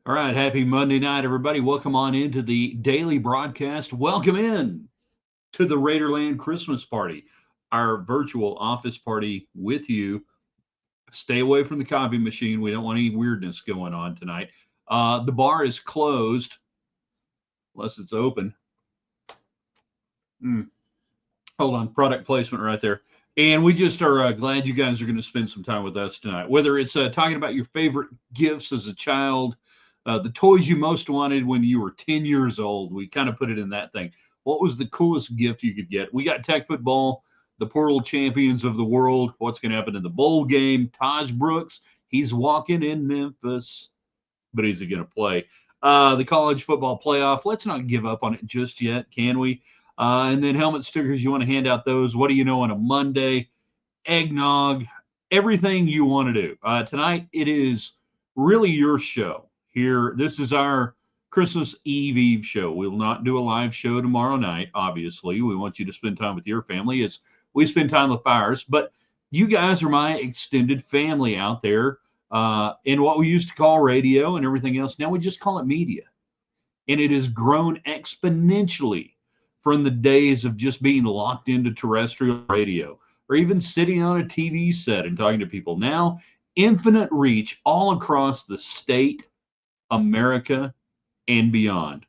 All right, happy Monday night, everybody. Welcome on into the daily broadcast. Welcome in to the Raiderland Christmas party, our virtual office party with you. Stay away from the copy machine. We don't want any weirdness going on tonight. The bar is closed unless it's open. Mm, hold on, product placement right there. And we just are glad you guys are going to spend some time with us tonight. Whether it's talking about your favorite gifts as a child, the toys you most wanted when you were 10 years old, we kind of put it in that thing. What was the coolest gift you could get? We got tech football, the portal champions of the world. What's going to happen in the bowl game? Taj Brooks, he's walking in Memphis, but is he going to play? The college football playoff. Let's not give up on it just yet, can we? And then helmet stickers. You want to hand out those? What do you know on a Monday? Eggnog, everything you want to do. Tonight it is really your show. Here, this is our Christmas Eve show. We will not do a live show tomorrow night. Obviously, we want you to spend time with your family as we spend time with ours. But you guys are my extended family out there in what we used to call radio and everything else. Now we just call it media. And it has grown exponentially from the days of just being locked into terrestrial radio or even sitting on a TV set and talking to people. Now, infinite reach all across the state, America, and beyond.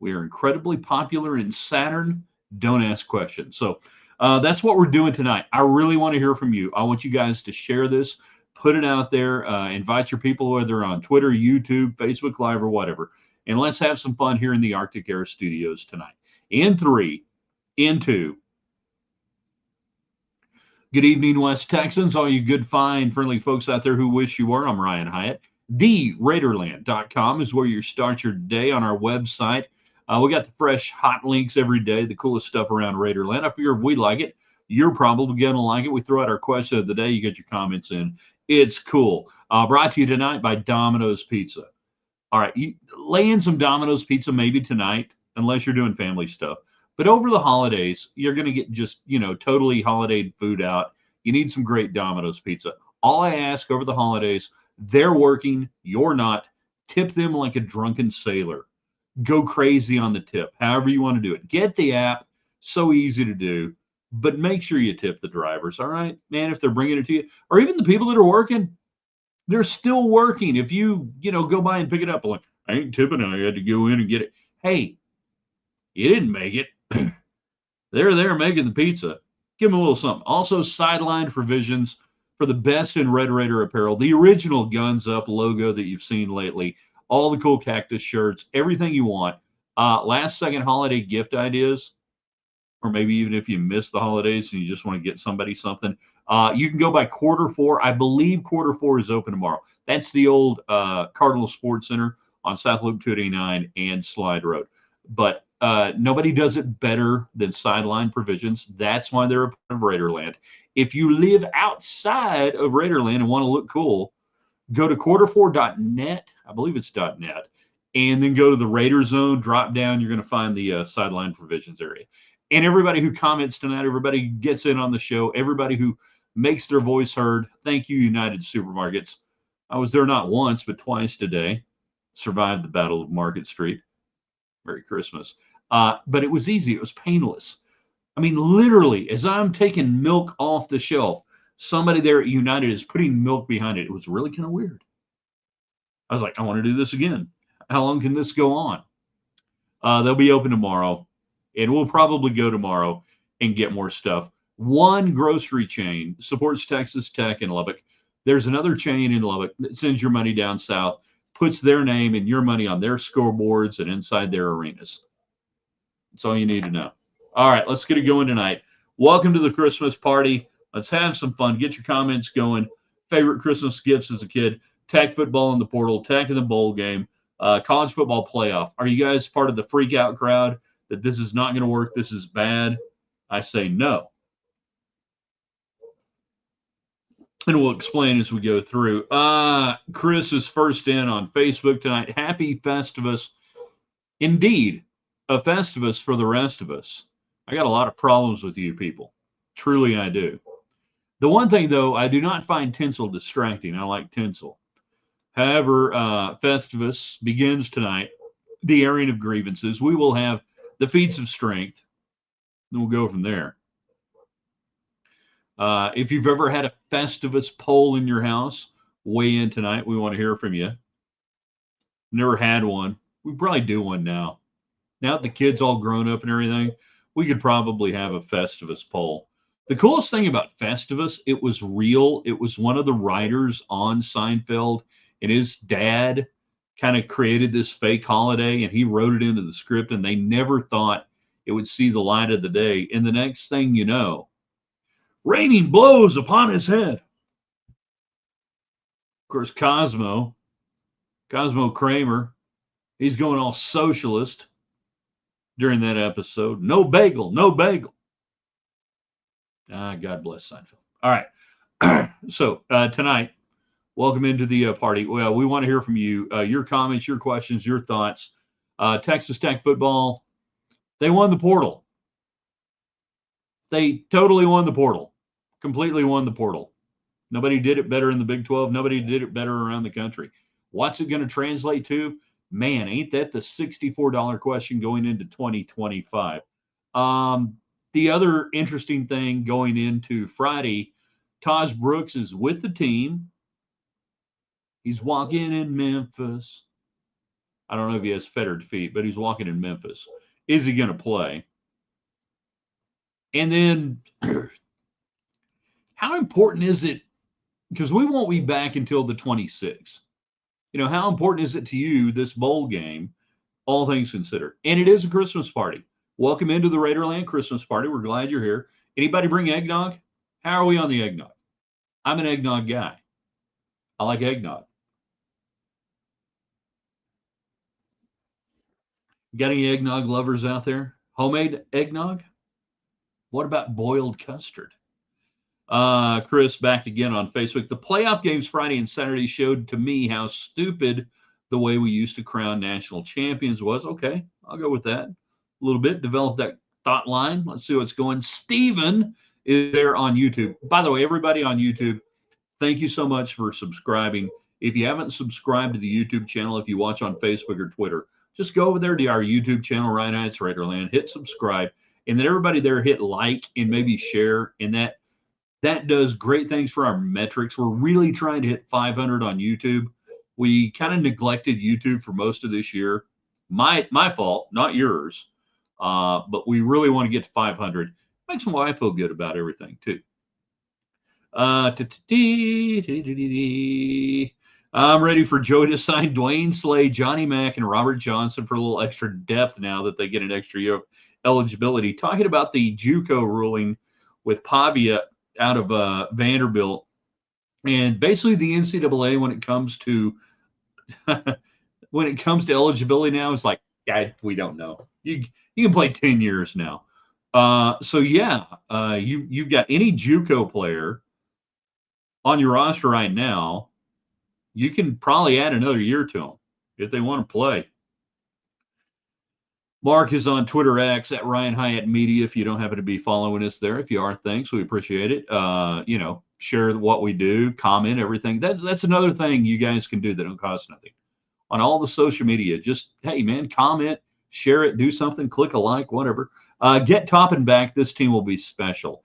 We are incredibly popular in Saturn. Don't ask questions. So that's what we're doing tonight. I really want to hear from you. I want you guys to share this, put it out there, invite your people, whether on Twitter, YouTube, Facebook Live, or whatever. And let's have some fun here in the Arctic Air Studios tonight. In three, in two. Good evening, West Texans, all you good, fine, friendly folks out there who wish you were. I'm Ryan Hyatt. TheRaiderland.com is where you start your day on our website. We got the fresh, hot links every day, the coolest stuff around Raiderland. I figure if we like it, you're probably going to like it. We throw out our question of the day. You get your comments in. It's cool. Brought to you tonight by Domino's Pizza. All right, you lay in some Domino's Pizza maybe tonight, unless you're doing family stuff. But over the holidays, you're going to get just, totally holiday food out. You need some great Domino's Pizza. All I ask over the holidays, they're working, you're not. Tip them like a drunken sailor. Go crazy on the tip, however you want to do it. Get the app, so easy to do, but make sure you tip the drivers, all right? Man, if they're bringing it to you, or even the people that are working, they're still working. If you go by and pick it up, like, I ain't tipping it, I had to go in and get it. Hey, you didn't make it. They're there making the pizza. Give them a little something. Also, sideline provisions for the best in Red Raider apparel, the original Guns Up logo that you've seen lately, all the cool cactus shirts, everything you want. Last second holiday gift ideas, or maybe even if you miss the holidays and you just want to get somebody something, you can go by quarter four. I believe quarter four is open tomorrow. That's the old Cardinal Sports Center on South Loop 289 and Slide Road. But nobody does it better than Sideline Provisions. That's why they're a part of Raiderland. If you live outside of Raiderland and want to look cool, go to quarter4.net. I believe it's .net. And then go to the Raider Zone, drop down. You're going to find the Sideline Provisions area. And everybody who comments tonight, everybody who gets in on the show, everybody who makes their voice heard, thank you, United Supermarkets. I was there not once, but twice today. Survived the Battle of Market Street. Merry Christmas. But it was easy. It was painless. I mean, literally, as I'm taking milk off the shelf, somebody there at United is putting milk behind it. It was really kind of weird. I was like, I want to do this again. How long can this go on? They'll be open tomorrow, and we'll probably go tomorrow and get more stuff. One grocery chain supports Texas Tech in Lubbock. There's another chain in Lubbock that sends your money down south, puts their name and your money on their scoreboards and inside their arenas. That's all you need to know. All right, let's get it going tonight. Welcome to the Christmas party. Let's have some fun. Get your comments going. Favorite Christmas gifts as a kid. Tech football in the portal. Tech in the bowl game. College football playoff. Are you guys part of the freak out crowd that this is not going to work? This is bad. I say no. And we'll explain as we go through. Chris is first in on Facebook tonight. Happy Festivus. Indeed, a Festivus for the rest of us. I got a lot of problems with you people. Truly, I do. The one thing, though, I do not find tinsel distracting. I like tinsel. However, Festivus begins tonight, the airing of grievances. We will have the feats of strength, and we'll go from there. If you've ever had a Festivus poll in your house, weigh in tonight. We want to hear from you. Never had one. We probably do one now. Now that the kids all grown up and everything, we could probably have a Festivus poll. The coolest thing about Festivus, it was real. It was one of the writers on Seinfeld, and his dad kind of created this fake holiday, and he wrote it into the script, and they never thought it would see the light of the day. And the next thing you know, raining blows upon his head. Of course, Cosmo Kramer, he's going all socialist during that episode. No bagel, no bagel. God bless Seinfeld. All right. So tonight, welcome into the party. Well, we want to hear from you, your comments, your questions, your thoughts. Texas Tech football, they won the portal. They totally won the portal, completely won the portal. Nobody did it better in the Big 12. Nobody did it better around the country. What's it going to translate to? Man, ain't that the $64 question going into 2025? The other interesting thing going into Friday, Taj Brooks is with the team. He's walking in Memphis. I don't know if he has fettered feet, but he's walking in Memphis. Is he going to play? And then how important is it? Because we won't be back until the 26th. You know, how important is it to you, this bowl game, all things considered? And it is a Christmas party. Welcome into the Raiderland Christmas party. We're glad you're here. Anybody bring eggnog? How are we on the eggnog? I'm an eggnog guy. I like eggnog. Got any eggnog lovers out there? Homemade eggnog? What about boiled custard? Chris, back again on Facebook. The playoff games Friday and Saturday showed to me how stupid the way we used to crown national champions was. Okay, I'll go with that a little bit. Develop that thought line. Let's see what's going. Steven is there on YouTube. By the way, everybody on YouTube, thank you so much for subscribing. If you haven't subscribed to the YouTube channel, if you watch on Facebook or Twitter, just go over there to our YouTube channel, Ryan Hyatt's Raiderland, hit subscribe, and then everybody there hit like and maybe share, and that does great things for our metrics. We're really trying to hit 500 on YouTube. We kind of neglected YouTube for most of this year. My fault, not yours. But we really want to get to 500. Makes my wife feel good about everything too. I'm ready for Joey to sign Dwayne Slay, Johnny Mack, and Robert Johnson for a little extra depth now that they get an extra year of eligibility. Talking about the JUCO ruling with Pavia out of Vanderbilt, and basically the NCAA when it comes to eligibility now is like, we don't know. You can play 10 years now. So yeah, you've got any JUCO player on your roster right now, you can probably add another year to them if they want to play. Mark is on Twitter X at Ryan Hyatt Media. If you don't happen to be following us there, if you are, thanks. We appreciate it. Share what we do, comment everything. That's another thing you guys can do that don't cost nothing. On all the social media, just, hey, man, comment, share it, do something, click a like, whatever. Get Toppin back. This team will be special.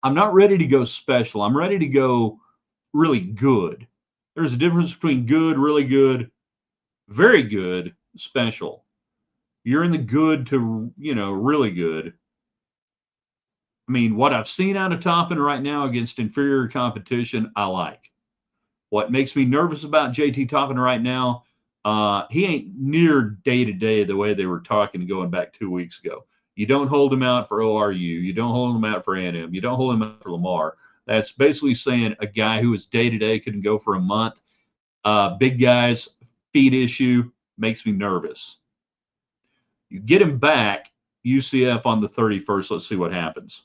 I'm not ready to go special. I'm ready to go really good. There's a difference between good, really good, very good, special. You're in the good to, really good. I mean, what I've seen out of Toppin right now against inferior competition, I like. What makes me nervous about JT Toppin right now, he ain't near day-to-day the way they were talking going back 2 weeks ago. You don't hold him out for ORU. You don't hold him out for A&M. You don't hold him out for Lamar. That's basically saying a guy who is day-to-day couldn't go for a month. Big guys, feet issue, makes me nervous. You get him back, UCF on the 31st. Let's see what happens.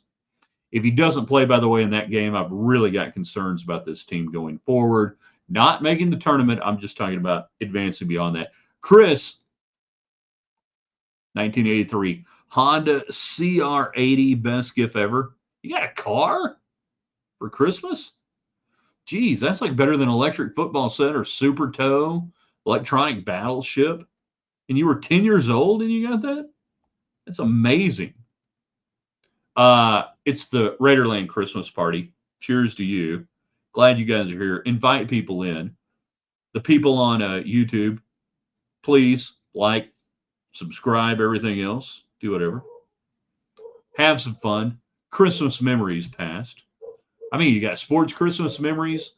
If he doesn't play, by the way, in that game, I've really got concerns about this team going forward. Not making the tournament. I'm just talking about advancing beyond that. Chris, 1983, Honda CR80, best gift ever. You got a car for Christmas? Geez, that's like better than Electric Football Set or Super Toe, Electronic Battleship. And you were 10 years old and you got that? That's amazing. It's the Raiderland Christmas party. Cheers to you. Glad you guys are here. Invite people in. The people on YouTube, please like, subscribe, everything else. Do whatever. Have some fun. Christmas memories past. I mean, you got sports Christmas memories.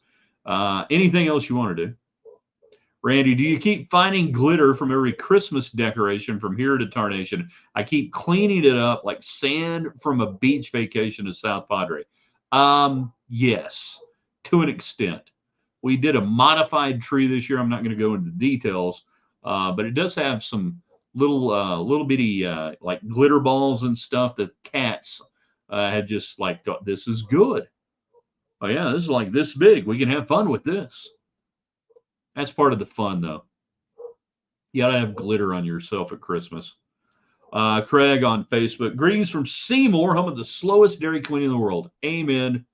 Anything else you want to do? Randy, do you keep finding glitter from every Christmas decoration from here to Tarnation? I keep cleaning it up like sand from a beach vacation to South Padre. Yes, to an extent. We did a modified tree this year. I'm not going to go into details, but it does have some little bitty like glitter balls and stuff that cats had just like, this is good. Oh yeah, this is like this big. We can have fun with this. That's part of the fun, though. You got to have glitter on yourself at Christmas. Craig on Facebook. Greetings from Seymour, home of the slowest Dairy Queen in the world. Amen.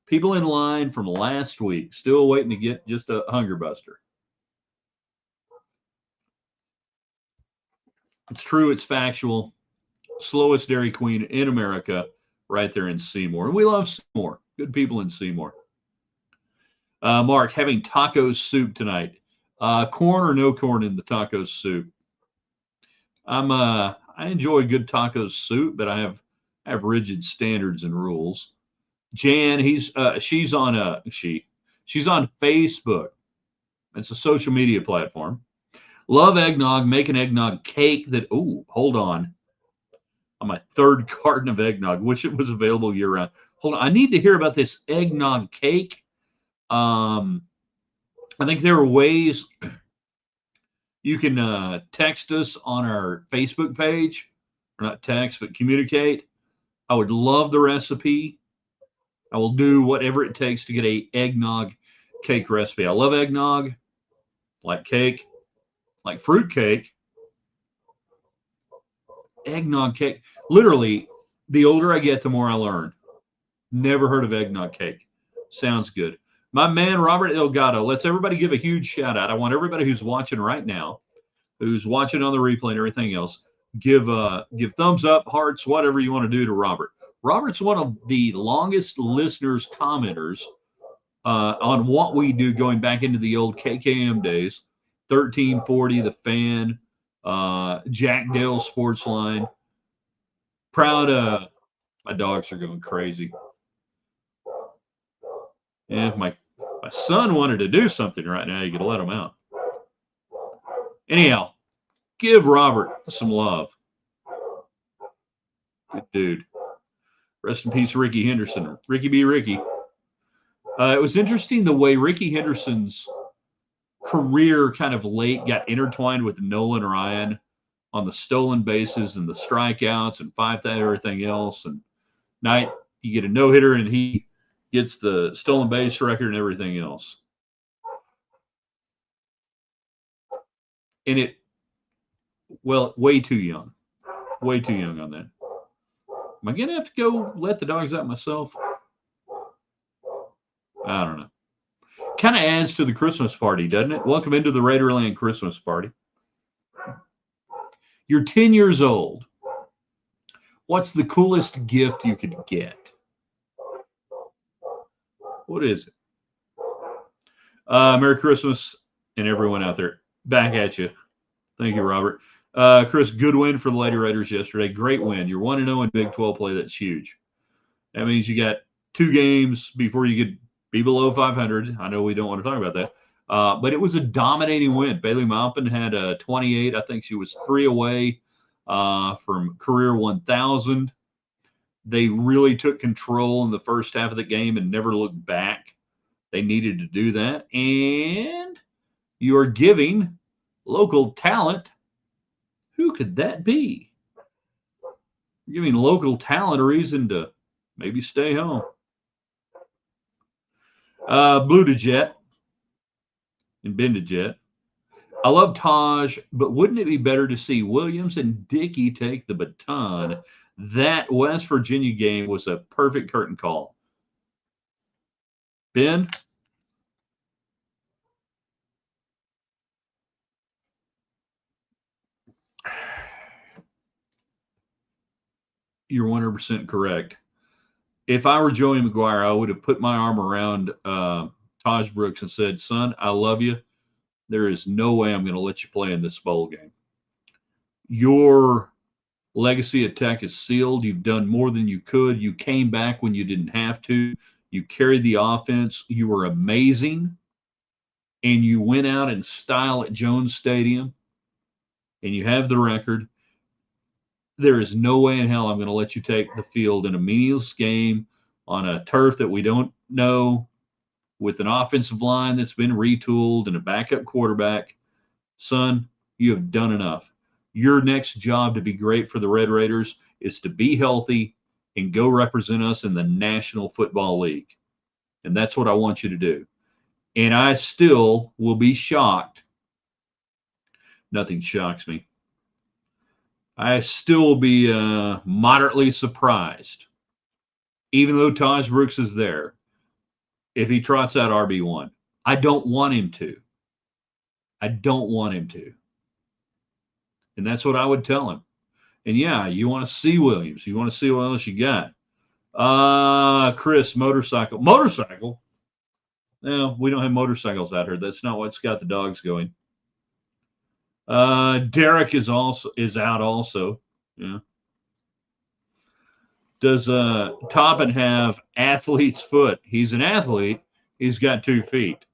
People in line from last week, still waiting to get just a Hunger Buster. It's true. It's factual. Slowest Dairy Queen in America, right there in Seymour. And we love Seymour. Good people in Seymour. Mark, having taco soup tonight. Corn or no corn in the taco soup? I enjoy good taco soup, but I have rigid standards and rules. Jan, she's on Facebook. It's a social media platform. Love eggnog. Make an eggnog cake that. Oh, hold on. On my third carton of eggnog, wish it was available year round. Hold on, I need to hear about this eggnog cake. I think there are ways you can text us on our Facebook page, or not text, but communicate. I would love the recipe. I will do whatever it takes to get a eggnog cake recipe. I love eggnog, like cake, like fruit cake. Eggnog cake. Literally, the older I get, the more I learn. Never heard of eggnog cake. Sounds good. My man, Robert Elgato, let's everybody give a huge shout out. I want everybody who's watching right now, who's watching on the replay and everything else, give thumbs up, hearts, whatever you want to do to Robert. Robert's one of the longest listeners, commenters on what we do going back into the old KKM days, 1340, The Fan, Jack Dale Sportsline. Proud. My dogs are going crazy. Yeah, if my son wanted to do something right now, you could let him out. Anyhow, give Robert some love. Good dude. Rest in peace, Ricky Henderson. Ricky B. Ricky. It was interesting the way Ricky Henderson's career kind of late got intertwined with Nolan Ryan on the stolen bases and the strikeouts and 5,000 everything else. And night you get a no-hitter and he gets the stolen base record and everything else. And way too young. Way too young on that. Am I going to have to go let the dogs out myself? I don't know. Kind of adds to the Christmas party, doesn't it? Welcome into the Raiderland Christmas party. You're 10 years old. What's the coolest gift you could get? What is it? Merry Christmas and everyone out there. Back at you. Thank you, Robert. Chris, good win for the Lady Raiders yesterday. Great win. You're 1-0 in Big 12 play. That's huge. That means you got 2 games before you could be below 500. I know we don't want to talk about that. But it was a dominating win. Bailey Maupin had 28. I think she was 3 away from career 1,000. They really took control in the first half of the game and never looked back. They needed to do that. And you are giving local talent. Who could that be? You're giving local talent a reason to maybe stay home. Blue to Jet and Ben to Jet. I love Taj, but wouldn't it be better to see Williams and Dickey take the baton? That West Virginia game was a perfect curtain call. Ben, You're 100% correct. If I were Joey McGuire, I would have put my arm around Taj Brooks and said, son, I love you. There is no way I'm going to let you play in this bowl game. Your legacy at Tech is sealed. You've done more than you could. You came back when you didn't have to. You carried the offense. You were amazing. And you went out in style at Jones Stadium, and you have the record. There is no way in hell I'm going to let you take the field in a meaningless game on a turf that we don't know, with an offensive line that's been retooled and a backup quarterback. Son, you have done enough. Your next job to be great for the Red Raiders is to be healthy and go represent us in the National Football League. And that's what I want you to do. And I still will be shocked. Nothing shocks me. I still will be moderately surprised, even though Taj Brooks is there, if he trots out RB1. I don't want him to. I don't want him to. And that's what I would tell him. And yeah, you want to see Williams. You want to see what else you got. Chris, motorcycle. Motorcycle? No, we don't have motorcycles out here. That's not what's got the dogs going. Derek is out also. Yeah. Does Toppin have athlete's foot? He's an athlete. He's got 2 feet.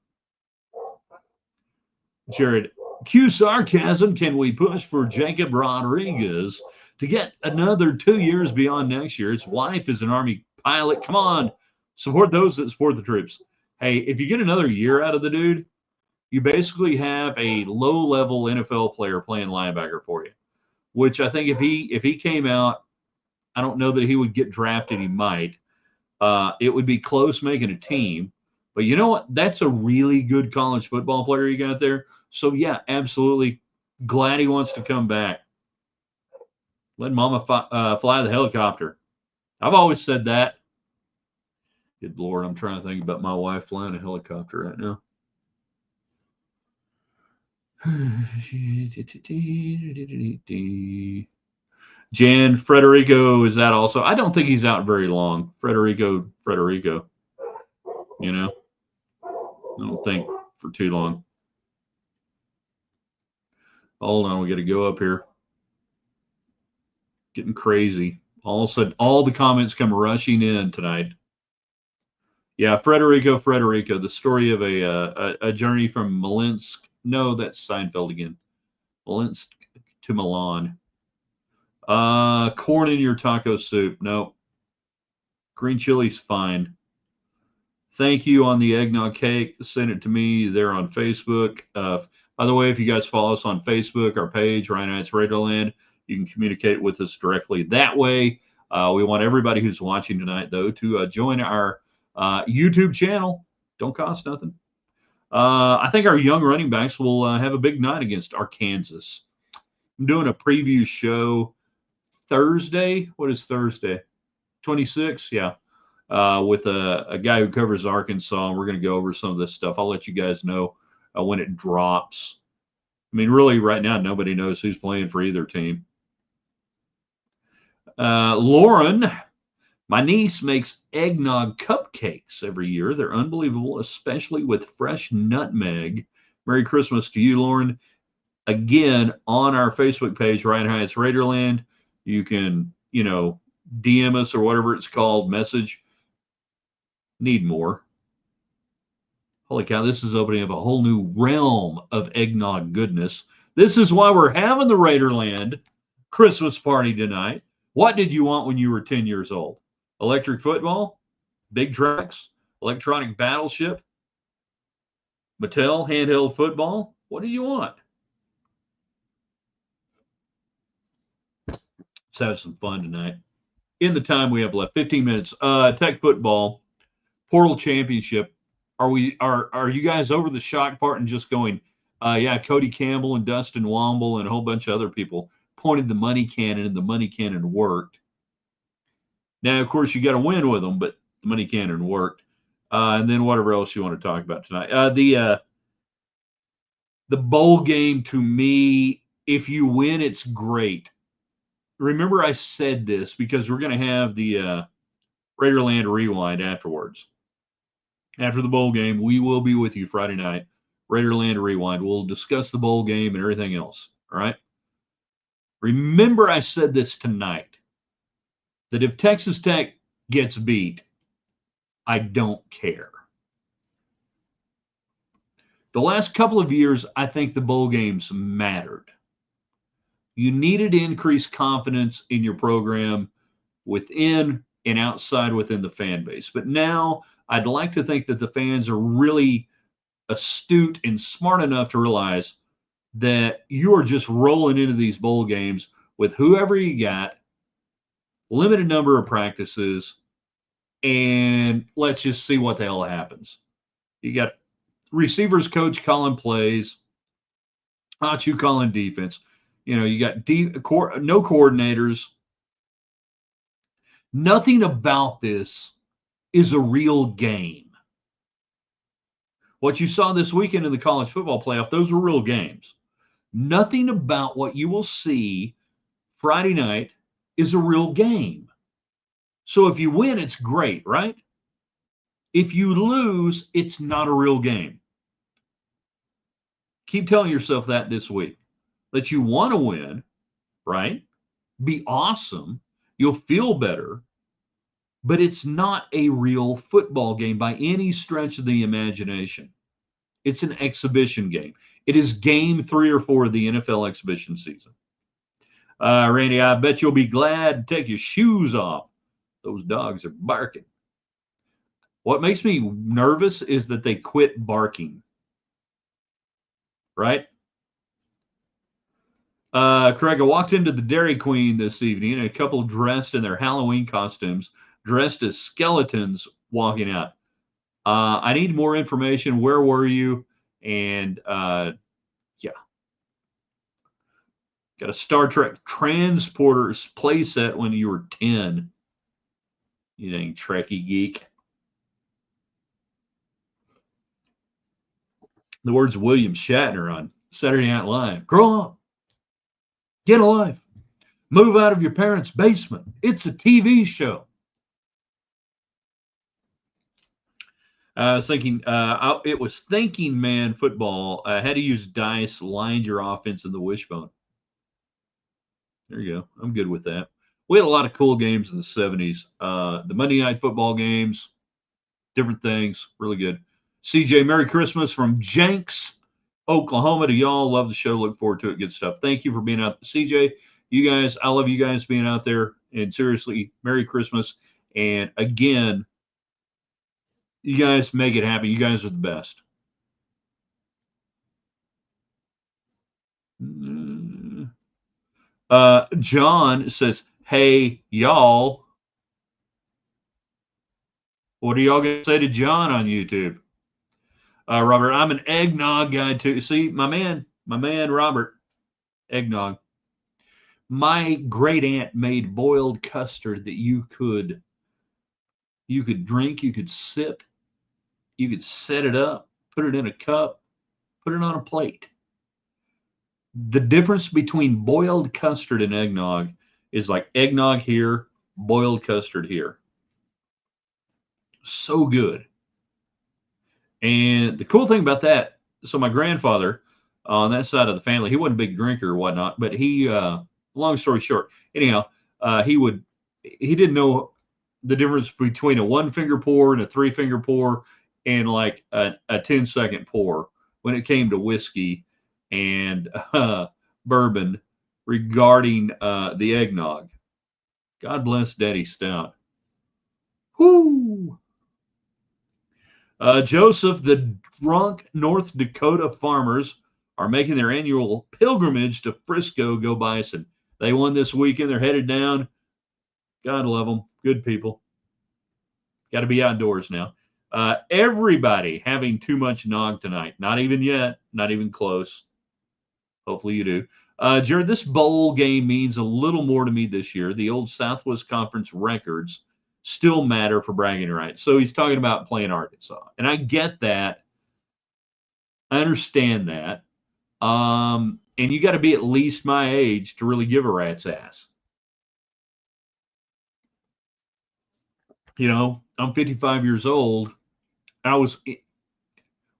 Jared, cue sarcasm. Can we push for Jacob Rodriguez to get another 2 years beyond next year? His wife is an Army pilot. Come on, support those that support the troops. Hey, if you get another year out of the dude, you basically have a low-level NFL player playing linebacker for you, which I think if he came out, I don't know that he would get drafted. He might. It would be close making a team. But you know what? That's a really good college football player you got there. So, yeah, absolutely. Glad he wants to come back. Let mama fly the helicopter. I've always said that. Good Lord, I'm trying to think about my wife flying a helicopter right now. Jan Frederico is that also? I don't think he's out very long. Frederico. You know, I don't think for too long. Hold on, we got to go up here. Getting crazy. All of a sudden, all the comments come rushing in tonight. Yeah, Frederico, the story of a journey from Malinsk. No, that's Seinfeld again. Malinsk to Milan. Corn in your taco soup. No. Green chili's fine. Thank you on the eggnog cake. Send it to me there on Facebook. By the way, if you guys follow us on Facebook, our page, Ryan Hyatt's Raiderland, you can communicate with us directly that way. We want everybody who's watching tonight, though, to join our YouTube channel. Don't cost nothing. I think our young running backs will have a big night against Arkansas. I'm doing a preview show Thursday. What is Thursday? 26? Yeah. With a guy who covers Arkansas. We're going to go over some of this stuff. I'll let you guys know when it drops. I mean, really, right now, nobody knows who's playing for either team. Lauren, my niece makes eggnog cupcakes every year. They're unbelievable, especially with fresh nutmeg. Merry Christmas to you, Lauren. Again, on our Facebook page, Ryan Hyatt's Raiderland, you can, DM us or whatever it's called, message. Need more. Holy cow, this is opening up a whole new realm of eggnog goodness. This is why we're having the Raiderland Christmas party tonight. What did you want when you were 10 years old? Electric football? Big tracks? Electronic battleship? Mattel handheld football? What do you want? Let's have some fun tonight. In the time we have left, 15 minutes. Tech football, Portal Championship. Are you guys over the shock part and just going, yeah, Cody Campbell and Dustin Womble and a whole bunch of other people pointed the money cannon and the money cannon worked. Now, of course, you got to win with them, but the money cannon worked. And then whatever else you want to talk about tonight. The bowl game, to me, if you win, it's great. remember I said this because we're going to have the Raiderland Rewind afterwards. After the bowl game, we will be with you Friday night. Raiderland Rewind. We'll discuss the bowl game and everything else. All right. Remember, I said this tonight that if Texas Tech gets beat, I don't care. The last couple of years, I think the bowl games mattered. You needed to increase confidence in your program within and outside within the fan base. But now I'd like to think that the fans are really astute and smart enough to realize that you are just rolling into these bowl games with whoever you got, limited number of practices, and let's just see what the hell happens. You got receivers coach calling plays, not you calling defense. You got no coordinators. Nothing about this is a real game. What you saw this weekend in the college football playoff, those were real games. Nothing about what you will see Friday night is a real game. So if you win, it's great, right? If you lose, it's not a real game. Keep telling yourself that this week, that you want to win, right? Be awesome. You'll feel better, but it's not a real football game by any stretch of the imagination. It's an exhibition game. It is game 3 or 4 of the NFL exhibition season. Randy, I bet you'll be glad to take your shoes off. Those dogs are barking. What makes me nervous is that they quit barking. Right? Craig, I walked into the Dairy Queen this evening, and a couple dressed in their Halloween costumes, dressed as skeletons, walking out. I need more information. Where were you? And yeah. Got a Star Trek Transporters playset when you were 10. You dang Trekkie geek. The words of William Shatner on Saturday Night Live. Grow up. Get a life. Move out of your parents' basement. It's a TV show. I was thinking, it was Thinking Man football. I had to use dice, lined your offense in the wishbone. There you go. I'm good with that. We had a lot of cool games in the 70s. The Monday Night Football games, different things, really good. CJ, Merry Christmas from Jenks, Oklahoma to y'all. Love the show. Look forward to it. Good stuff. Thank you for being out. CJ, you guys, I love you guys being out there. And seriously, Merry Christmas. And again, you guys make it happen. You guys are the best. John says, hey, y'all. What are y'all going to say to John on YouTube? Robert, I'm an eggnog guy too. See, my man, Robert, eggnog. My great aunt made boiled custard that you could drink, you could sip, you could set it up, put it in a cup, put it on a plate. The difference between boiled custard and eggnog is like eggnog here, boiled custard here. So good. And the cool thing about that, so my grandfather on that side of the family, he wasn't a big drinker or whatnot, but he, long story short, anyhow, he didn't know the difference between a 1-finger pour and a 3-finger pour and like a 10-second pour when it came to whiskey and bourbon regarding the eggnog. God bless Daddy Stout. Whoo! Joseph, the drunk North Dakota farmers are making their annual pilgrimage to Frisco, go Bison. They won this weekend. They're headed down. God love them. Good people. Got to be outdoors now. Everybody having too much nog tonight. Not even yet. Not even close. Hopefully you do. Jared, this bowl game means a little more to me this year. The old Southwest Conference records still matter for bragging rights. So he's talking about playing Arkansas. And I get that. I understand that. And you got to be at least my age to really give a rat's ass. I'm 55 years old. I was,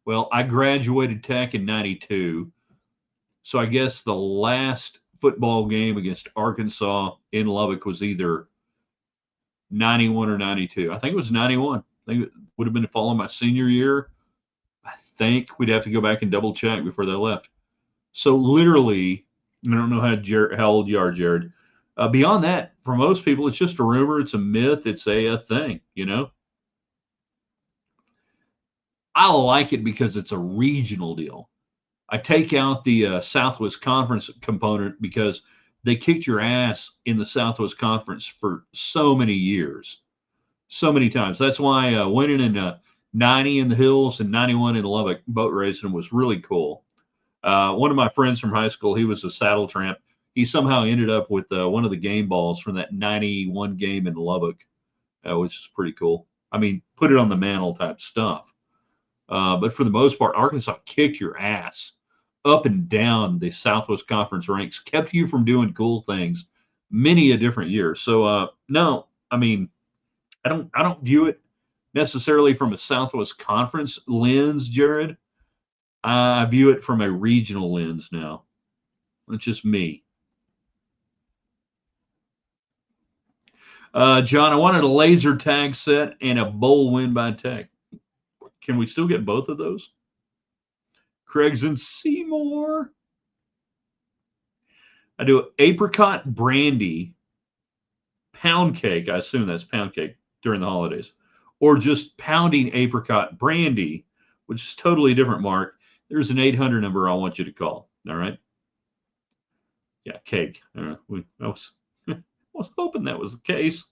well, I graduated tech in 92. So I guess the last football game against Arkansas in Lubbock was either 91 or 92. I think it was 91. I think it would have been the fall of my senior year. I think we'd have to go back and double check before they left. So literally, I don't know how old you are, Jared. Beyond that, for most people, it's just a rumor. It's a myth. It's a thing. I like it because it's a regional deal. I take out the Southwest Conference component because they kicked your ass in the Southwest Conference for so many years, so many times. That's why winning in 90 in the hills and 91 in Lubbock boat racing was really cool. One of my friends from high school, he was a saddle tramp. He somehow ended up with one of the game balls from that 91 game in Lubbock, which is pretty cool. I mean, put it on the mantle type stuff. But for the most part, Arkansas kicked your ass up and down the Southwest Conference ranks, kept you from doing cool things many a different year. So no, I mean, I don't view it necessarily from a Southwest Conference lens, Jared. I view it from a regional lens now. It's just me. John, I wanted a laser tag set and a bowl win by tech. Can we still get both of those? Craig's in Seymour. I do apricot brandy pound cake. I assume that's pound cake during the holidays, or just pounding apricot brandy, which is totally different. Mark, there's an 800 number I want you to call. All right. Yeah, cake. I was hoping that was the case.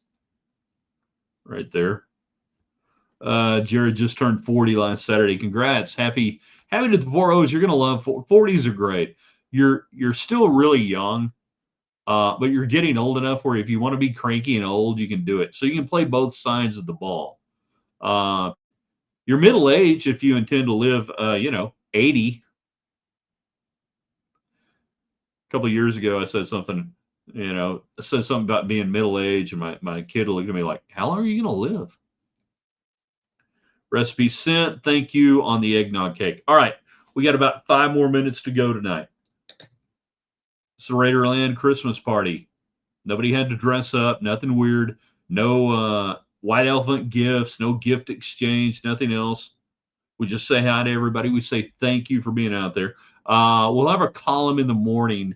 Right there. Jared just turned 40 last Saturday. Congrats. Happy to the 40s. You're gonna love 40s are great. You're still really young, but you're getting old enough where if you want to be cranky and old, you can do it. So you can play both sides of the ball. You're middle age if you intend to live 80. A couple of years ago I said something, about being middle age, and my kid looked at me like, how long are you gonna live? Recipe sent. Thank you on the eggnog cake. All right. We got about 5 more minutes to go tonight. It's the Raiderland Christmas party. Nobody had to dress up. Nothing weird. No white elephant gifts. No gift exchange. Nothing else. We just say hi to everybody. We say thank you for being out there. We'll have a column in the morning.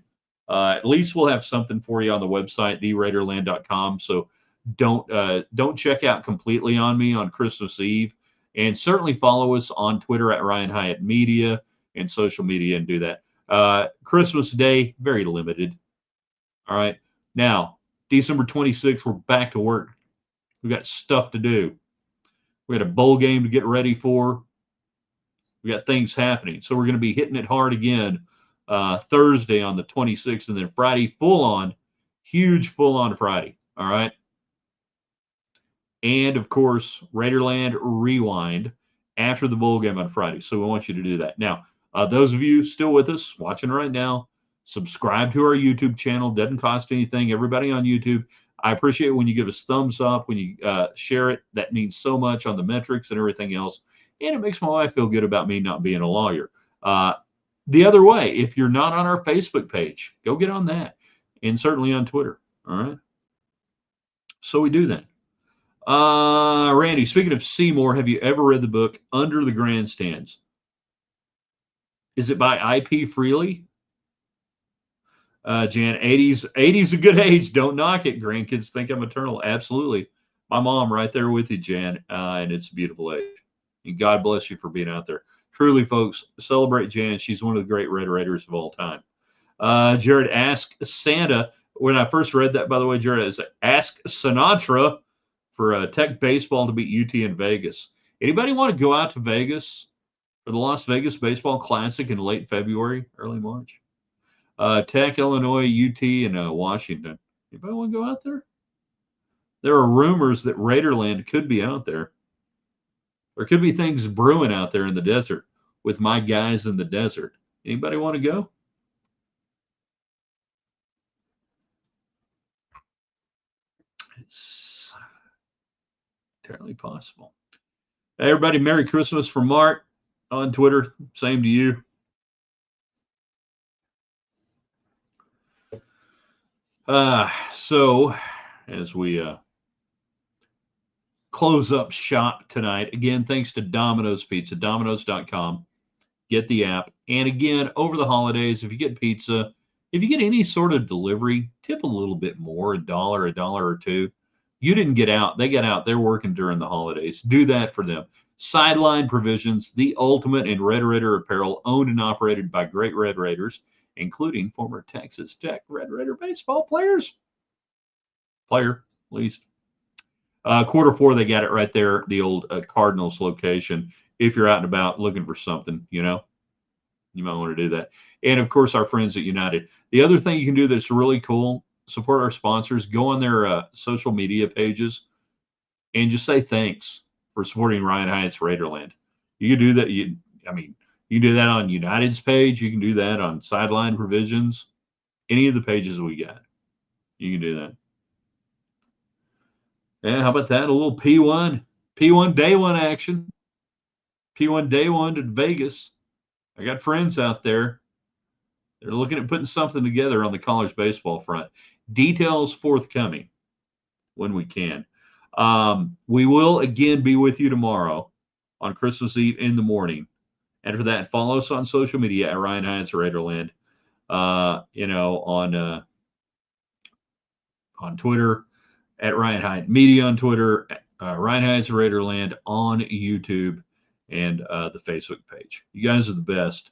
At least we'll have something for you on the website, theraiderland.com. So don't check out completely on me on Christmas Eve. And certainly follow us on Twitter at Ryan Hyatt Media and social media and do that. Christmas Day, very limited. All right. Now, December 26th, we're back to work. We got stuff to do. We got a bowl game to get ready for. We got things happening. So we're going to be hitting it hard again Thursday on the 26th, and then Friday full on, huge full on Friday. All right. And of course, Raiderland Rewind after the bowl game on Friday. So we want you to do that. Now, those of you still with us watching right now, subscribe to our YouTube channel. Doesn't cost anything. Everybody on YouTube, I appreciate when you give us thumbs up, when you share it. That means so much on the metrics and everything else. And it makes my wife feel good about me not being a lawyer. The other way, if you're not on our Facebook page, go get on that, and certainly on Twitter. All right. So we do that. Randy, speaking of Seymour, have you ever read the book Under the Grandstands? Is it by I.P. Freely? Jan, 80's a good age. Don't knock it. Grandkids think I'm eternal. Absolutely. My mom right there with you, Jan, and it's a beautiful age. And God bless you for being out there. Truly, folks, celebrate Jan. She's one of the great Red Raiders of all time. Jared, ask Santa. When I first read that, by the way, Jared, is ask Sinatra for Tech baseball to beat UT in Vegas. Anybody want to go out to Vegas for the Las Vegas Baseball Classic in late February, early March? Tech, Illinois, UT, and Washington. Anybody want to go out there? There are rumors that Raiderland could be out there. There could be things brewing out there in the desert with my guys in the desert. Anybody want to go? Entirely possible. Hey, everybody, Merry Christmas from Mark on Twitter. Same to you. So as we close up shop tonight, again, thanks to Domino's Pizza, Domino's.com. Get the app. And again, over the holidays, if you get pizza, if you get any sort of delivery, tip a little bit more, a dollar or two. You didn't get out. They got out. They're working during the holidays. Do that for them. Sideline Provisions, the ultimate in Red Raider apparel, owned and operated by great Red Raiders, including former Texas Tech Red Raider baseball players. Player, at least. Quarter four, they got it right there, the old Cardinals location. If you're out and about looking for something, you know, you might want to do that. And of course, our friends at United. The other thing you can do that's really cool, support our sponsors, go on their social media pages and just say thanks for supporting Ryan Hyatt's Raiderland. You can do that. You can do that on United's page. You can do that on Sideline Provisions. Any of the pages we got, you can do that. Yeah, how about that? A little P1 day one action. P1 day one to Vegas. I got friends out there. They're looking at putting something together on the college baseball front. Details forthcoming when we can. We will again be with you tomorrow on Christmas Eve in the morning. And for that, follow us on social media at Ryan Hyatt's Raiderland. On Twitter at Ryan Hyatt Media on Twitter, Ryan Hyatt's Raiderland on YouTube, and the Facebook page. You guys are the best.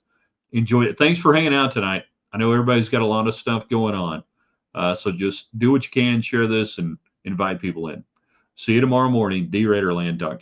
Enjoyed it. Thanks for hanging out tonight. I know everybody's got a lot of stuff going on. So just do what you can, share this, and invite people in. See you tomorrow morning, theraiderland.com.